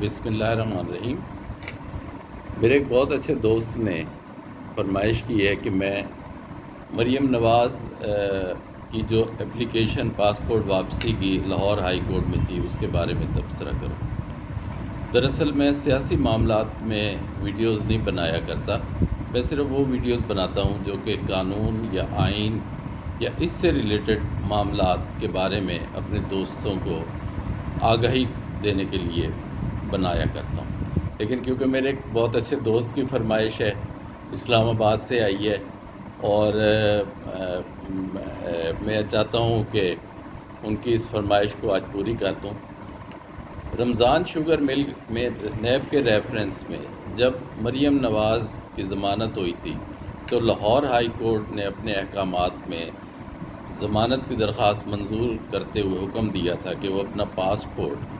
بسم اللہ الرحمن الرحیم۔ میرے ایک بہت اچھے دوست نے فرمائش کی ہے کہ میں مریم نواز کی جو اپلیکیشن پاسپورٹ واپسی کی لاہور ہائی کورٹ میں تھی اس کے بارے میں تبصرہ کروں۔ دراصل میں سیاسی معاملات میں ویڈیوز نہیں بنایا کرتا، میں صرف وہ ویڈیوز بناتا ہوں جو کہ قانون یا آئین یا اس سے ریلیٹڈ معاملات کے بارے میں اپنے دوستوں کو آگاہی دینے کے لیے بنایا کرتا ہوں۔ لیکن کیونکہ میرے ایک بہت اچھے دوست کی فرمائش ہے، اسلام آباد سے آئی ہے، اور میں چاہتا ہوں کہ ان کی اس فرمائش کو آج پوری کر دوں۔ رمضان شوگر مل میں نیب کے ریفرنس میں جب مریم نواز کی ضمانت ہوئی تھی تو لاہور ہائی کورٹ نے اپنے احکامات میں ضمانت کی درخواست منظور کرتے ہوئے حکم دیا تھا کہ وہ اپنا پاسپورٹ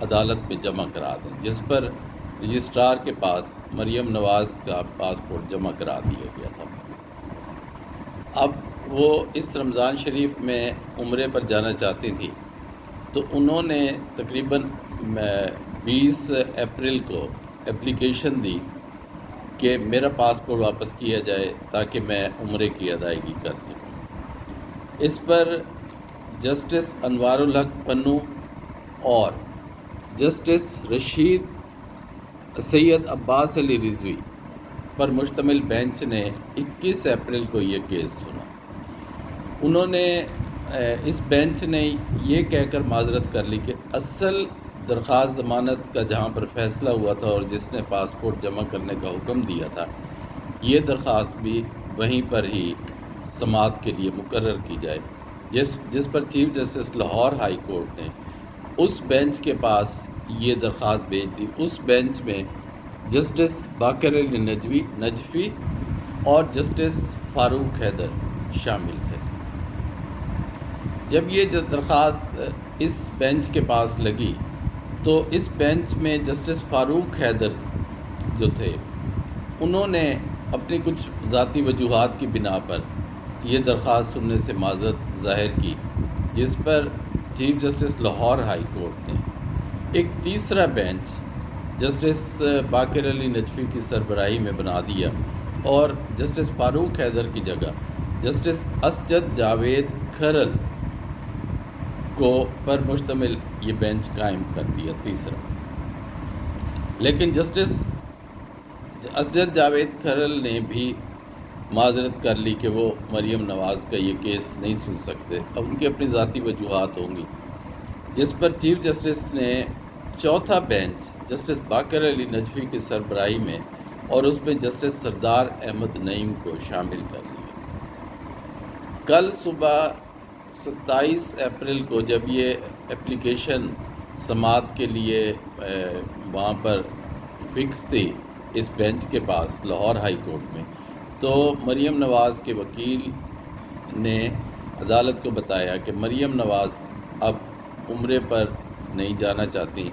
عدالت میں جمع کرا دیں، جس پر رجسٹرار کے پاس مریم نواز کا پاسپورٹ جمع کرا دیا گیا تھا۔ اب وہ اس رمضان شریف میں عمرے پر جانا چاہتی تھی تو انہوں نے تقریباً 20 اپریل کو اپلیکیشن دی کہ میرا پاسپورٹ واپس کیا جائے تاکہ میں عمرے کی ادائیگی کر سکوں۔ اس پر جسٹس انوار الحق پنو اور جسٹس رشید سید عباس علی رضوی پر مشتمل بینچ نے 21 اپریل کو یہ کیس سنا۔ انہوں نے اس بینچ نے یہ کہہ کر معذرت کر لی کہ اصل درخواست ضمانت کا جہاں پر فیصلہ ہوا تھا اور جس نے پاسپورٹ جمع کرنے کا حکم دیا تھا، یہ درخواست بھی وہیں پر ہی سماعت کے لیے مقرر کی جائے، جس پر chief justice Lahore high court نے اس بینچ کے پاس یہ درخواست بھیج دی۔ اس بینچ میں جسٹس باقر علی نجفی اور جسٹس فاروق حیدر شامل تھے۔ جب یہ درخواست اس بینچ کے پاس لگی تو اس بینچ میں جسٹس فاروق حیدر جو تھے انہوں نے اپنی کچھ ذاتی وجوہات کی بنا پر یہ درخواست سننے سے معذرت ظاہر کی، جس پر chief justice Lahore high court نے ایک تیسرا بینچ جسٹس باقر علی نجفی کی سربراہی میں بنا دیا اور جسٹس فاروق حیدر کی جگہ جسٹس اسجد جاوید کھرل کو پر مشتمل یہ بینچ قائم کر دیا تیسرا۔ لیکن جسٹس اسجد جاوید کھرل نے بھی معذرت کر لی کہ وہ مریم نواز کا یہ کیس نہیں سن سکتے، اب ان کی اپنی ذاتی وجوہات ہوں گی، جس پر چیف جسٹس نے چوتھا بینچ جسٹس باقر علی نجفی کی سربراہی میں اور اس میں جسٹس سردار احمد نعیم کو شامل کر لیا۔ کل صبح 27 اپریل کو جب یہ اپلیکیشن سماعت کے لیے وہاں پر فکس تھی اس بینچ کے پاس لاہور ہائی کورٹ میں، تو مریم نواز کے وکیل نے عدالت کو بتایا کہ مریم نواز اب عمرے پر نہیں جانا چاہتی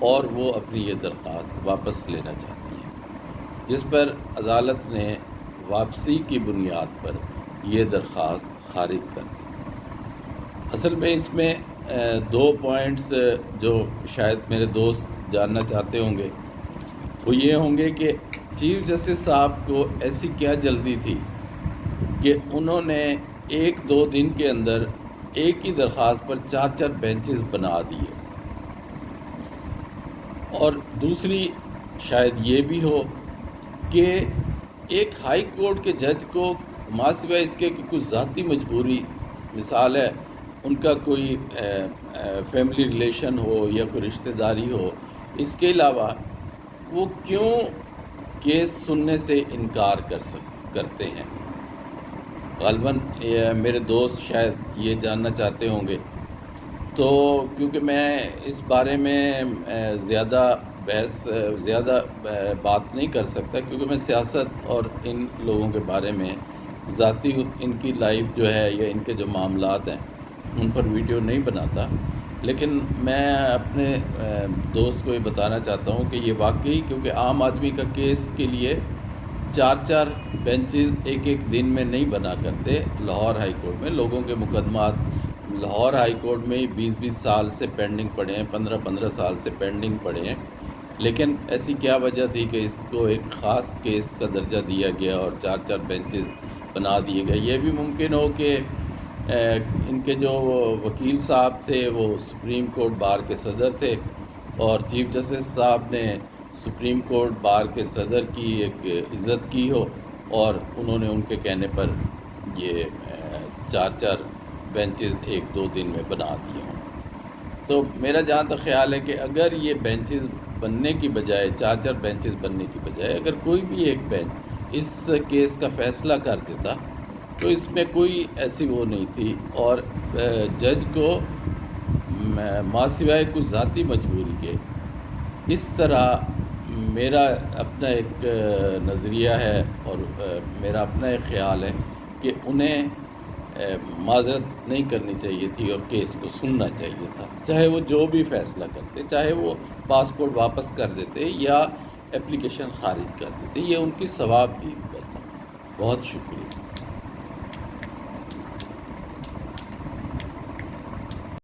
اور وہ اپنی یہ درخواست واپس لینا چاہتی ہیں، جس پر عدالت نے واپسی کی بنیاد پر یہ درخواست خارج کر دی۔ اصل میں اس میں 2 پوائنٹس جو شاید میرے دوست جاننا چاہتے ہوں گے وہ یہ ہوں گے کہ چیف جسٹس صاحب کو ایسی کیا جلدی تھی کہ انہوں نے 1-2 دن کے اندر ایک ہی درخواست پر 4 بینچز بنا دیے، اور دوسری شاید یہ بھی ہو کہ ایک ہائی کورٹ کے جج کو ماسوائے اس کے کہ کچھ ذاتی مجبوری، مثال ہے ان کا کوئی فیملی ریلیشن ہو یا کوئی رشتہ داری ہو، اس کے علاوہ وہ کیوں کیس سننے سے انکار کرتے ہیں۔ غالباً میرے دوست شاید یہ جاننا چاہتے ہوں گے، تو کیونکہ میں اس بارے میں زیادہ بات نہیں کر سکتا، کیونکہ میں سیاست اور ان لوگوں کے بارے میں ذاتی ان کی لائف جو ہے یا ان کے جو معاملات ہیں ان پر ویڈیو نہیں بناتا، لیکن میں اپنے دوست کو یہ بتانا چاہتا ہوں کہ یہ واقعی کیونکہ عام آدمی کا کیس کے لیے 4 بینچز ایک دن میں نہیں بنا کرتے۔ لاہور ہائی کورٹ میں لوگوں کے مقدمات لاہور ہائی کورٹ میں 20 سال سے پینڈنگ پڑے ہیں، 15 سال سے پینڈنگ پڑے ہیں، لیکن ایسی کیا وجہ تھی کہ اس کو ایک خاص کیس کا درجہ دیا گیا اور 4 بینچز بنا دیے گئے؟ یہ بھی ممکن ہو کہ ان کے جو وکیل صاحب تھے وہ سپریم کورٹ بار کے صدر تھے، اور چیف جسٹس صاحب نے سپریم کورٹ بار کے صدر کی ایک عزت کی ہو، اور انہوں نے ان کے کہنے پر یہ 4 بینچز 1-2 دن میں بنا دیے ہوں۔ تو میرا جہاں تک خیال ہے کہ اگر یہ بینچز بننے کی بجائے 4 بینچز بننے کی بجائے اگر کوئی بھی ایک بینچ اس کیس کا فیصلہ کر دیتا تو اس میں کوئی ایسی وہ نہیں تھی، اور جج کو ما سوائے کچھ ذاتی مجبوری کے اس طرح، میرا اپنا ایک نظریہ ہے اور میرا اپنا ایک خیال ہے کہ انہیں معذرت نہیں کرنی چاہیے تھی اور کیس کو سننا چاہیے تھا، چاہے وہ جو بھی فیصلہ کرتے، چاہے وہ پاسپورٹ واپس کر دیتے یا اپلیکیشن خارج کر دیتے، یہ ان کی ثواب دید پر تھا۔ بہت شکریہ۔